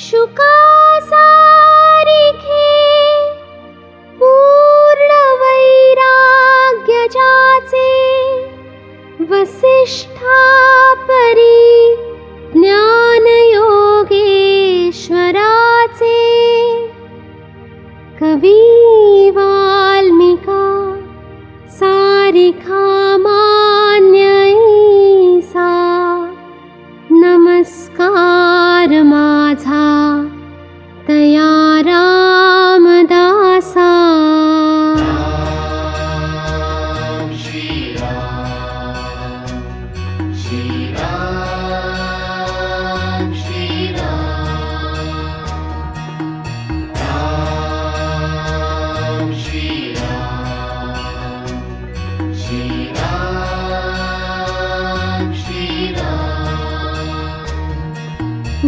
शुकासारिखे पूर्ण वैराग्यजाचे वसिष्ठा परी ज्ञानयोगेश्वराचे कवी वाल्मिका सारिखा मान्यैसा नमस्कार माझा तया रामदासा।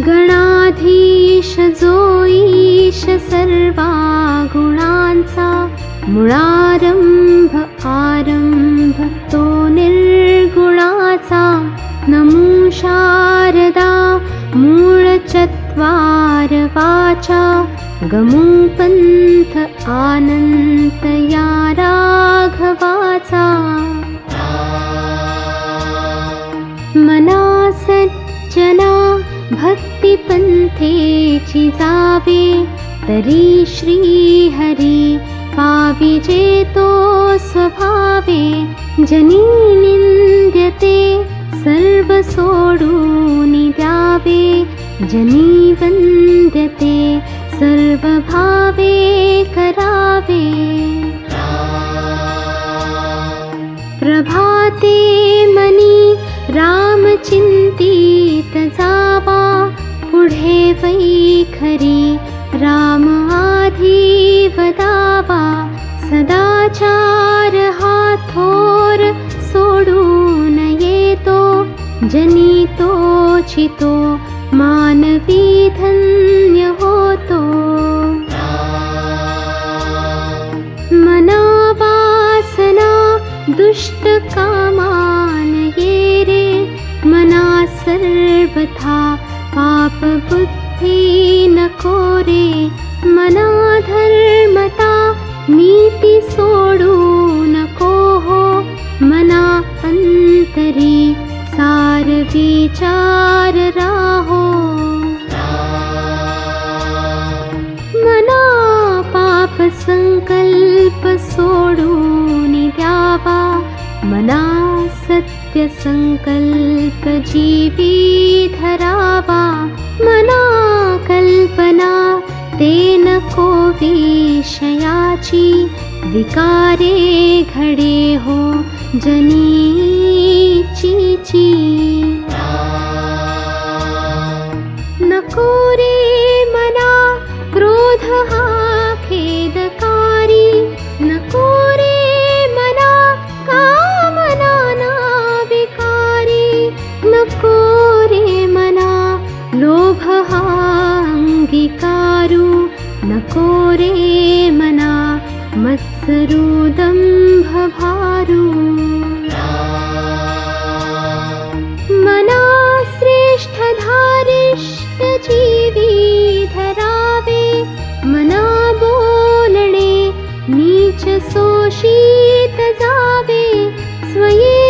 गणाधीश जो ईश सर्वा गुणांचा मुळारंभ आरंभ तो निर्गुणाचा नमो शारदा मूळ चत्वार वाचा गमो पंथ आनंत या राघवाचा मना सज्जना भक्तिपंथेची जावे तरी श्री हरी पाविजे तो स्वभावे जनी निंद्यते सर्व सोडून द्यावे जनी वंद्यते सर्व भावे करावे प्रभाते मनी राम चिंतित जावा पुढे वैखरी राम आधी वदावा सदाचार हा थोर सोडून येतो जनी तोचितो मानवी धन्य होतो मना वासना दुष्ट कामान ये रे मना सर्वथा पाप बुद्धि नको रे मना धर्मता नीति सोडू नको हो मना अंतरी सार विचार राहो मना पाप संकल्प सोडून द्यावा मना सत्य संकल्प जीवी धरावा मना कल्पना तेन को विषयाची विकारे घडे हो जनीची नको रे मना क्रोध हा खेदकारी नको रे मना कामना ना विकारी नको रे मना लोभ हा अंगीकारू नको रे मना मत्सरू दंभ भारू मना श्रेष्ठ धारिष्ट जीवी धरावे मना बोलणे नीच शोषित जावे स्वये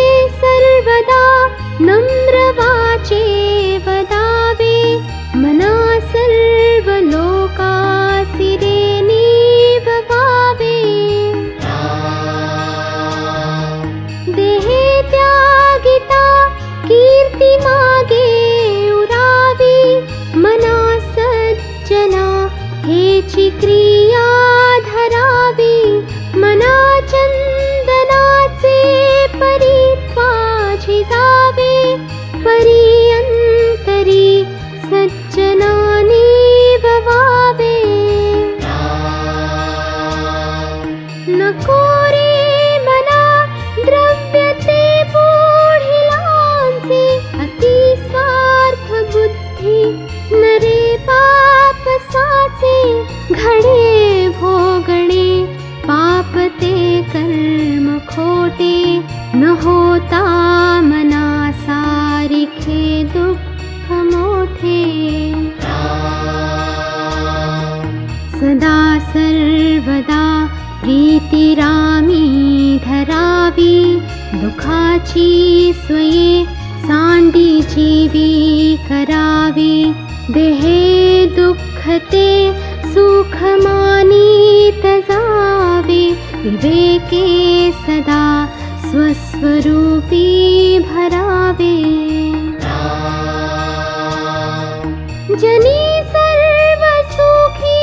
सर्वदा नम्र वाचे वदावे मना सर्व लोकासिरे निभवावे देहे त्यागिता कीर्ती मागे उरावी मना सज्जना हेची क्रिया धरावी मना चंदनाचे परित्वाजी जावे परियंतरी सज्जनानी ववावे नको रे मना द्रव्यते पुढिलांचे अति स्वार्थ बुद्धी नरे पाप साचे घडे भोगणे पाप ते कर्म खोटे न होता मना सारिखे दुःख मोठे। सदा सर्वदा प्रीतिरामी धरावी, दुखाची स्वये सांडी जीवी करावी, देहे दुःखते सुख मानीत जावे, विवेके सदा स्वस्वरूपी भरावे। जनी सर्व सुखी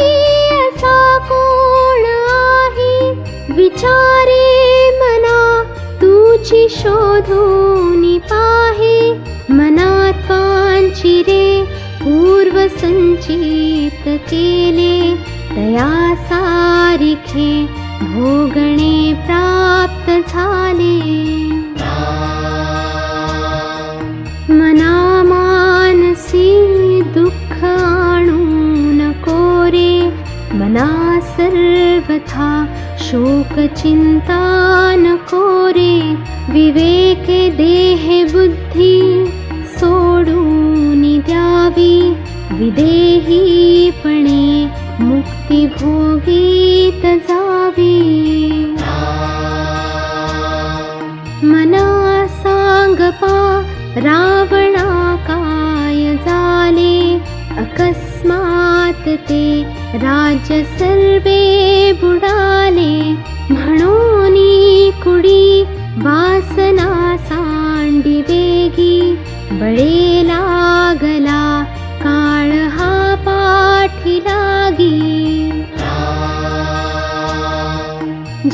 असा कोण आहे, विचारे मना तुझी शोधून पाहे, मनात वांचिरे पूर्व संचित केले, तया सारिखे भोगणे प्राप्त झाले। मना मानसी दुःख आणू नको रे, मना सर्वथा शोक चिंता नको रे, विवेके देहे बुद्धी सोडून द्यावी, विदेहीपणे मुक्ती भोगीत जावी। मना सांगपा रावणा काय झाले, अकस्मात ते राज्य सर्वे बुडाले, म्हणूनी कुडी वासना सांडी वेगी, बळे लागला काळ हा पाठी लागी।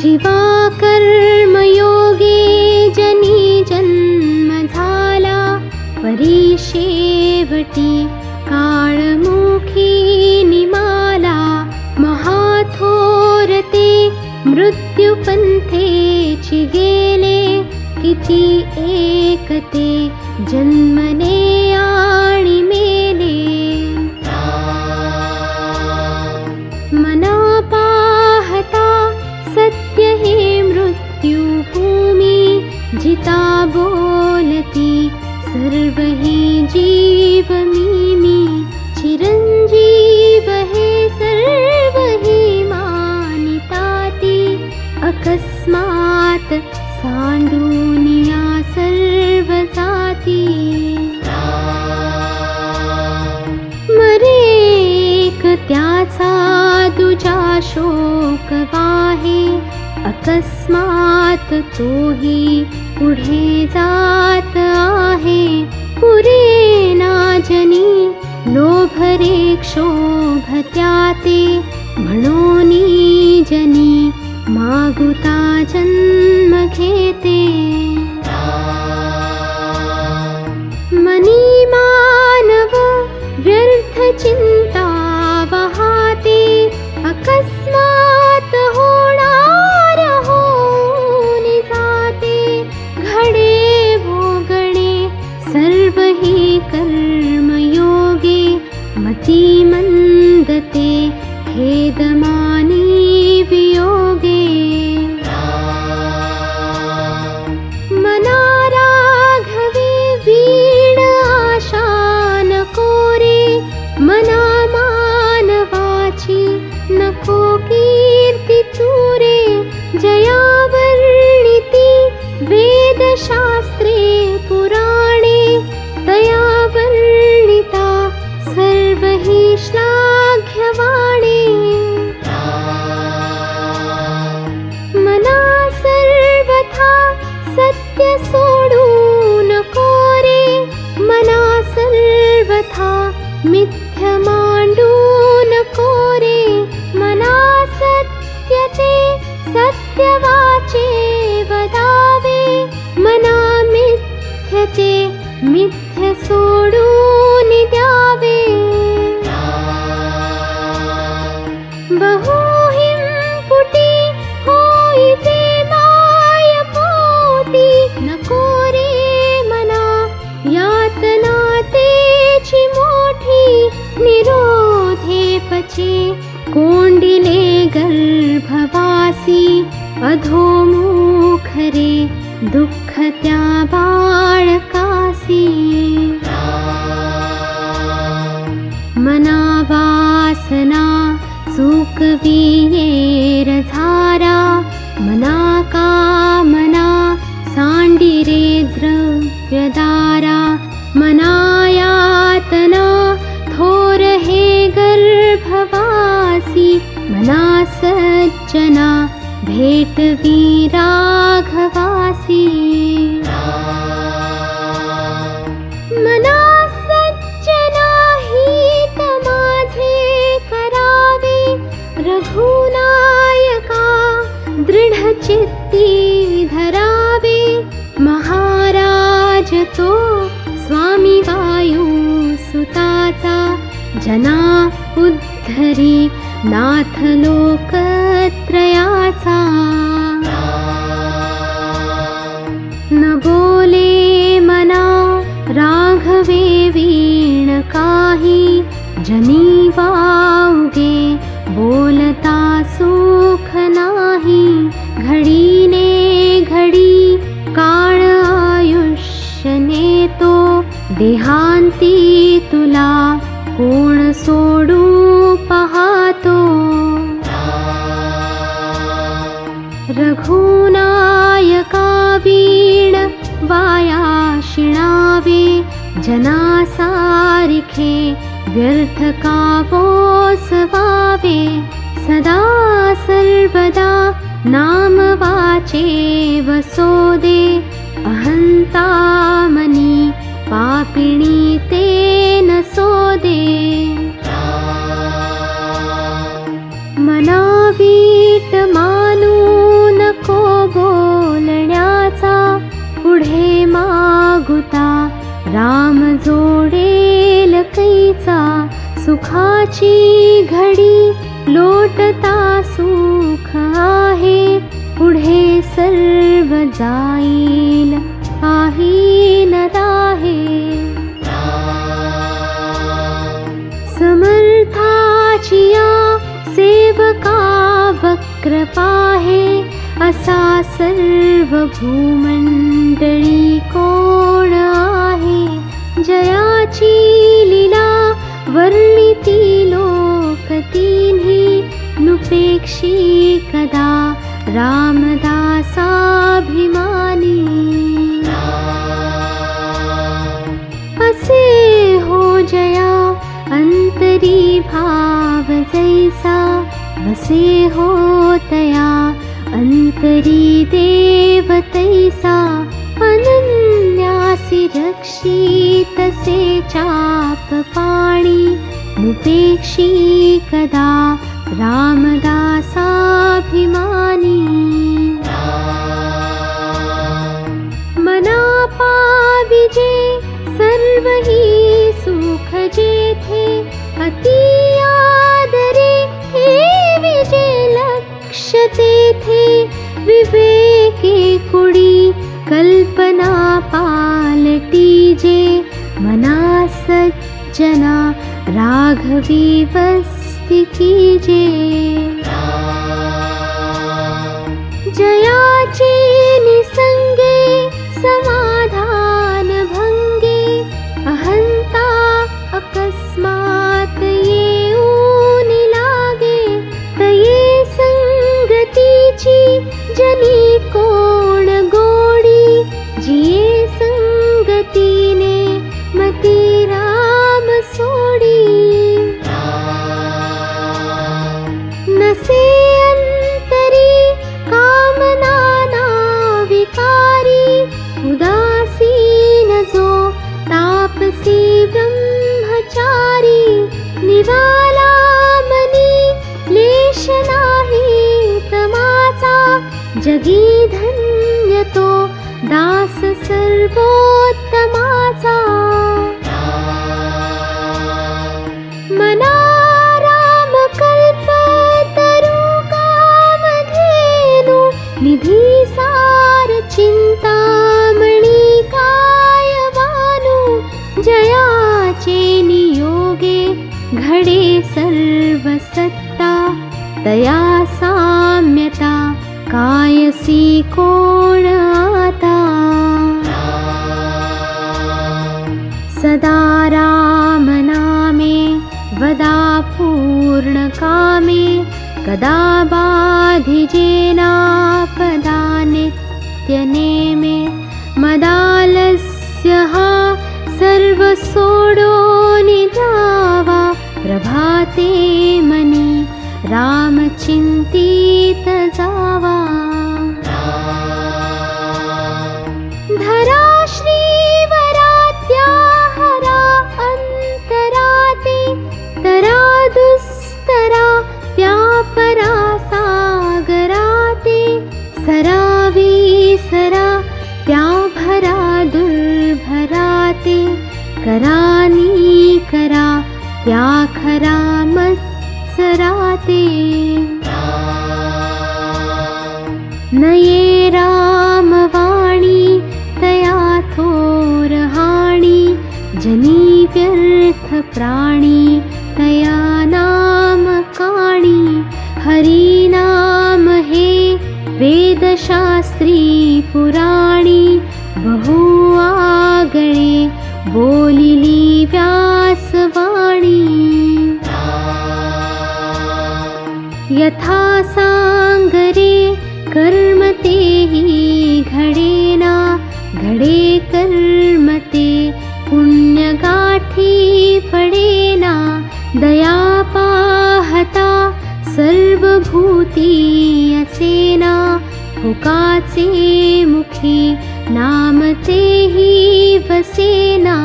जीवा कर्मयोगे जनी जन्म झाला, परी शेवटी काळमुखी निमाला, महाथोरते मृत्युपंथेची गेले, किती एकते जन्मले आणि मेले। मना पाहता सत्य हे मृत्यू भूमी, जिता बोलती सर्व ही जीव मी, चिरंजीव हे सर्व ही मानिताती, अकस्मात सांडूनिया सर्व जाती। मरेक त्याचा दुजा शोक वाहे, अकस्मात तोही पुढे जात आहे, पुरे ना जनी लोभरे क्षोभ त्याते, म्हणूनी जनी मागुता जन्म घेते। मनी मानव व्यर्थ चिंता वहाते, अकस्मात होणार होऊन जाते, घडे भोगणे सर्व ही कर्मयोगे, मती मंदते खेदमानी वियोगे। मना राघवे वीण आशा नको रे, मना मानवाची नको कीर्ती तुरे, जया वर्णिती वेदशास्त्रे पुराणे, तया वर्णिता सर्व ही श्लाघ्यवाणे। मना सर्वथा सत्य सोडू नको रे, मना सर्वथा मिथ्य मांडू नको रे, मना सत्यते सत्यवाचे वदावे, मना मिथ्यते मिथ्य सोडून द्यावे। बहुहिं पुटी होईचे माय पोटी, नको रे मना यातना तेची मोठी, निरोधे पचे कोंडिले गर्भवासी, अधोमुख रे दुःख त्या बाळकासी। मना वासना सुख सुकविये रझारा मना कामना सांडिरे द्रव्यदारा मनायातना थोर हे गर्भवासी मना सज्जना भेटवी राघवासी मना सज्जना हित माझे करावे रघुनायका दृढचित्ती धरावे महाराज तो स्वामी वायू सुताचा जना उद्धरी नाथ लोकत्रयाचा न बोले मना राघवे वीण काही जनी वागे बोलता सुख नाही घडीने घडी काळ आयुष्य नेतो देहांती तुला कोण सोडू पाहतो रघुनायका वीण वाया शिणावे जनासारिखे व्यर्थ का बोसवावे सदा सर्वदा नाम वाचे वसोदे अहंता मनी पापिणी ते न सोदे मना वीट मानू नको बोलण्याचा पुढे मागुता राम जोडेल कैचा सुखाची घडी लोटता सुख आहे पुढे सर्व जाईल काही न राहे समर्थाचिया सेवका वक्र पाहे असा सर्व भूमंडळी कोण आहे जयाची लीला वर्णिती लोक तिन्ही नुपेक्षी कदा रामदासाभिमानी असे हो जया अंतरी भाव जैसा वसे हो तया अंतरी देव तैसा अनन्यासी रक्षित से चाप पाणी नुपेक्षी कदा रामदासाभिमानी मना पाविजे सर्व ही सुख जेथे अति आदरे हे विजे लक्ष्य तेथे विवेके कुडी कल्पना पालटीजे मना सज्जना राघवी वस्ति कीजे जयाचे निसंगे समाधान भंगे अहंता अकस्मात येऊन लागे तये संगतीची जनी कोण गोडी जिये संगतीने मती राम सोडी नसे अंतरी कामना ना विकारी उदासीन जो तापसी ब्रह्मचारी निराला मनी लेश नाही तमाचा जगी धन्य तो दास सर्वोत्तमाचा मना राम कल्प तरु कामधेनु निधी सार चिंतामणी कायवानु जयाचे नियोगे घडे सर्व सत्ता तया साम्यता कायसी कोण आता सदा राम नामे वदा पूर्ण कामे कदा बाधिजेनापदा नित्यनेमे मदालस्यः सर्वसोडो निद्रावा प्रभाते मनी रामचिन्तित जावा धरा श्रीवरात्या हरा अन्तराते तरा दुस्तरा व्यापरा सागराते सरावीसरा व्याभरा दुर्भराते करानीकरा व्याखरा मत्सराते नये रामवाणी तया थोरहाणी जनी व्यर्थ प्राणी तया नाम काणी हरि नाम हे वेदशास्त्री पुराणी बहु आगळे बोलिली व्यासवाणी यथा सांगरे कर्म तेहि घडेना घडे कर्म ते पुण्यगाठी पडेना दया पाहता सर्वभूती असेना हुकाचे मुखी नाम तेहि वसेना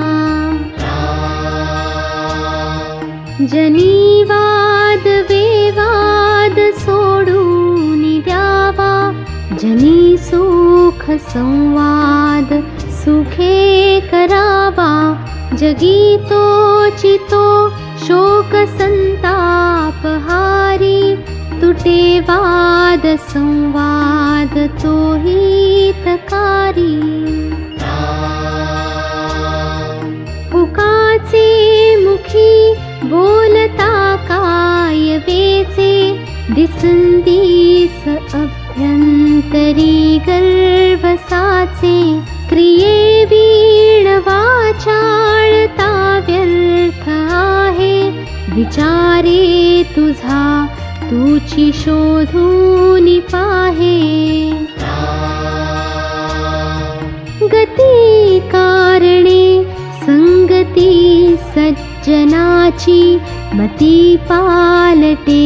जनीवाद वेवाद सोडून द्यावा जनी सुख संवाद सुखे करावा जगीतो चितो शोक संताप हारी तुटे वाद संवाद तो हितकारी हुकाचे मुखी बोलता काय वेचे दिसंदिस अभ्यंतरी गर्वसाचे क्रिये वीण वाचाळता व्यर्थ आहे विचारे तुझा तुची शोधून पाहे गती कारणे संगती सज्जनाची मती पालटे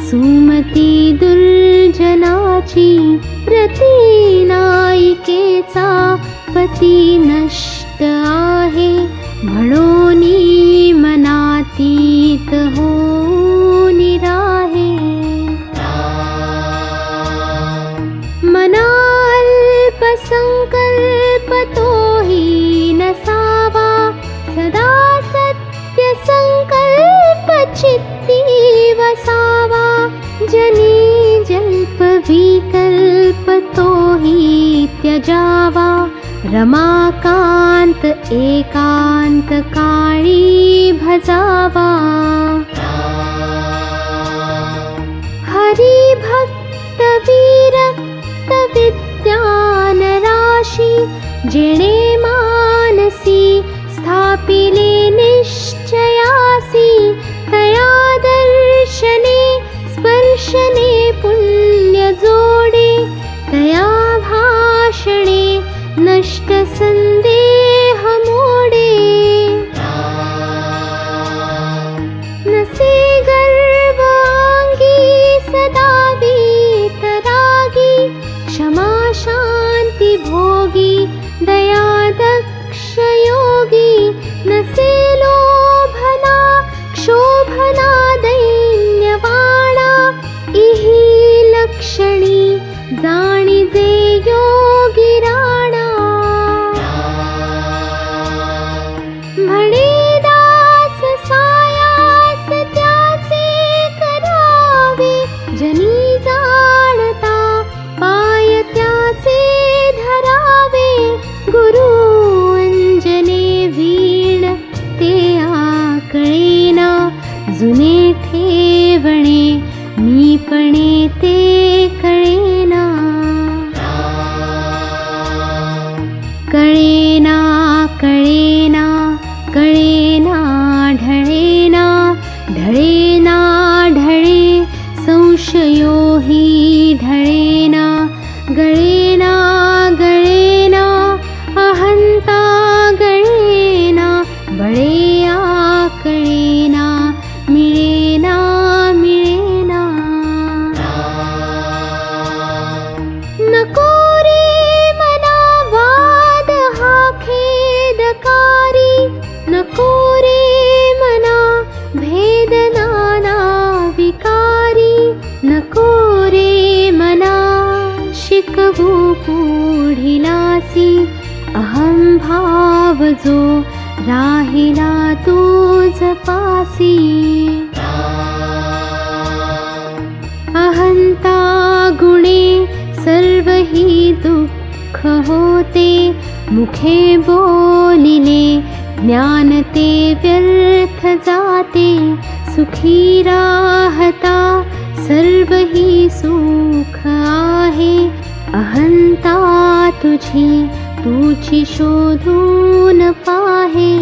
सुमती दुर्जनाची रती नायिकेचा पती नष्ट आहे म्हणोनी मनातीत होऊन राहे मनाल्प संकल्प तोही नसावा सदा सत्य संकल्प चित्ती वसावा जनी जल्प विकल्प तोही त्यजावा रमाकांत एकांत काळी भजावा हरि भक्त विरक्त विद्यान राशी जेणे मानसी स्थापिले निश्चयासी तया दर्शने स्पर्शने पुण्य जोडे तया भाषणे नष्ट संदेह मोडे नसे गर्वांगी सदा वीतरागी क्षमा शांती भोगी दया दक्ष योगी नसे लोभना क्षोभना दैन्यवाणा इही लक्षणी जाणीजे योगी राणा म्हणे दास सायास त्याचे करावे जनी जाणता पाय त्याचे धरावे गुरु अंजने वीण ते आकळेना जुने ठेवणे मीपणे ते कळेना कळेना कळेना कळेना ढळेना ढळेना ढळे संशय विषयो हि ढळेना गळेना गळेना अहंता गळेना बळे आकळेना मिळेना मिळेना नको रे मना वाद हा खेदकारी नको रे मना भेद नाना विकारी नको रे मना शिकवू पुढिलासी अहं भाव जो राहिला तुझ पासी अहंता गुणे सर्व ही दुःख होते मुखे बोलिले ज्ञान ते व्यर्थ जाते सुखी राहता सर्व ही सुख आहे अहंता तुझी शोधून पाहे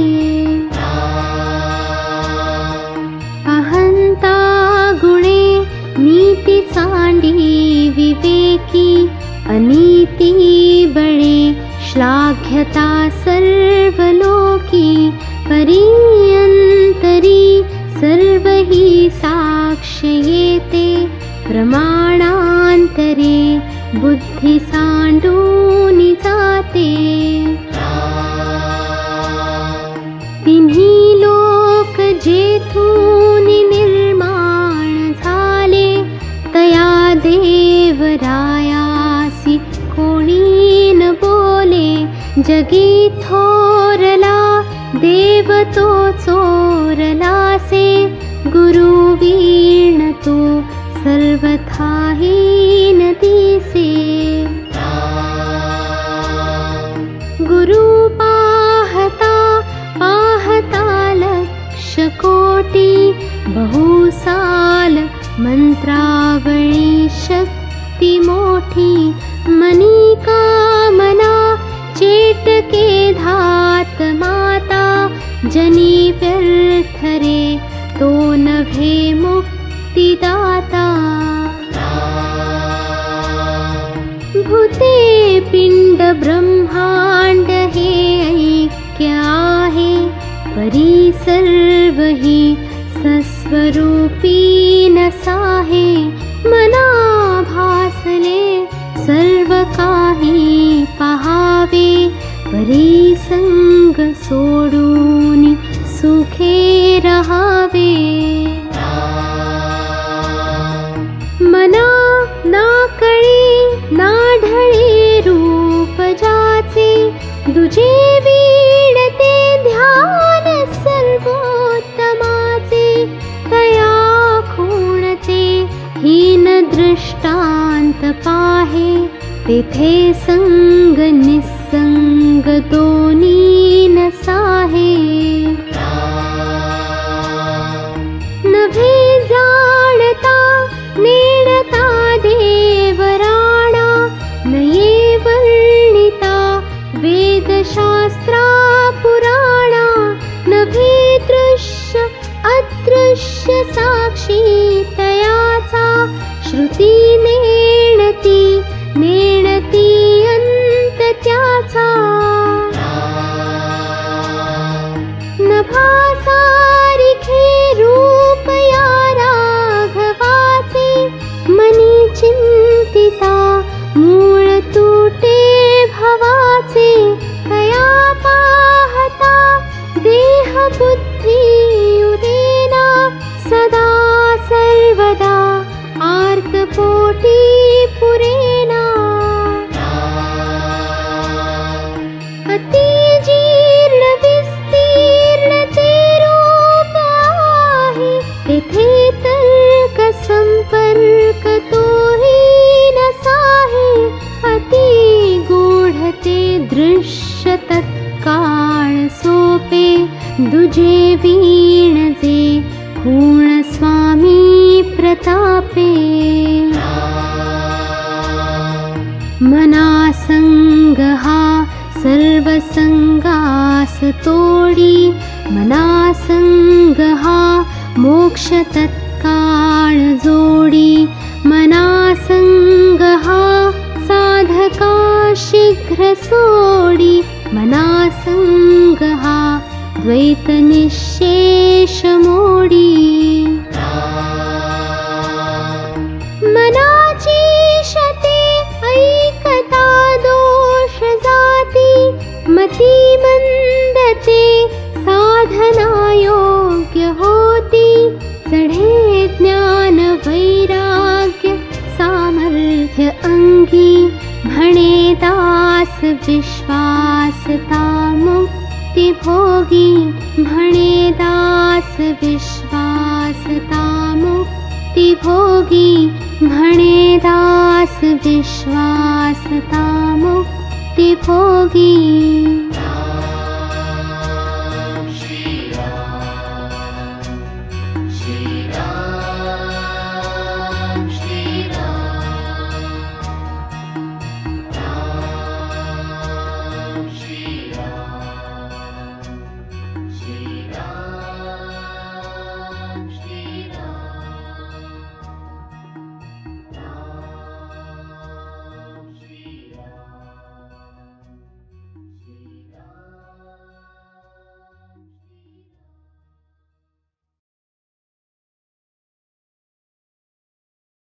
अहंता गुणे नीती सांडी विवेकी अनीती बळे श्लाघ्यता सर्व लोकी परियंतरी सर्व ही साक्ष येते प्रमाणांतरे बुद्धी सांडून जाते तिन्ही लोक जेथून निर्माण झाले तया देवरायासी कोणी न बोले जगी थोरला देव तो चोरलासे गुरु वीण तो सर्वथाहीन दिसे गुरु पाहता पाहता लक्ष कोटी बहुसाल मंत्रावळी शक्ती मोठी मनी कामना चेटके धात माता जनी व्यर्थ रे तो नभे मुक्तिदाता भूते पिंड ब्रह्मांड हे ऐक्य आहे परी सर्व ही सस्वरूपी नसाहे मना भासले सर्व काही पहावे परी संग सोडून सुखे रहावे मना ना कळे ना ढळे रूप जाचे दुजे वीणते ध्यान सर्वोत्तमाचे तया खूणते हीन दृष्टांत पाहे तेथे संग निसंग दोनी नसाहे नभे जाणता नेणता देवराणा नये वर्णिता वेदशास्त्रा पुराणा नभे दृश्य अदृश्य साक्षी तयाचा श्रुती नेणती नेणती अंत त्याचा नभासारिखे रूप या राघवाचे मनी चिंतिता मूळ तुटे भवाचे तया पाहता देह बुद्धी उदेना सदा सर्वदा आर्तपोटी पुरेना अति जीर्ण विस्तीर्ण ते रूप आहे तेथे तर्क संपर्क तोही नसाहे अति गूढ ते दृश्य तत्काळ सोपे दुजे वीणजे पूर्ण स्वामी प्रतापे मना संग हा सर्व संगास तोडी मना संग हा मोक्ष तत्काळ जोडी मनासंग हा साधका शीघ्र सोडी मनासंग हा द्वैत निश्शेष मोडी मनाची शते ऐकता दोष जाती मती मंदते साधना योग्य होती चढे ज्ञान वैराग्य सामर्थ्य अंगी म्हणे दास विश्वासता मुक्ती भोगी म्हणे दास विश्वासता मुक्ती भोगी म्हणे दास विश्वासता मुक्ती भोगी।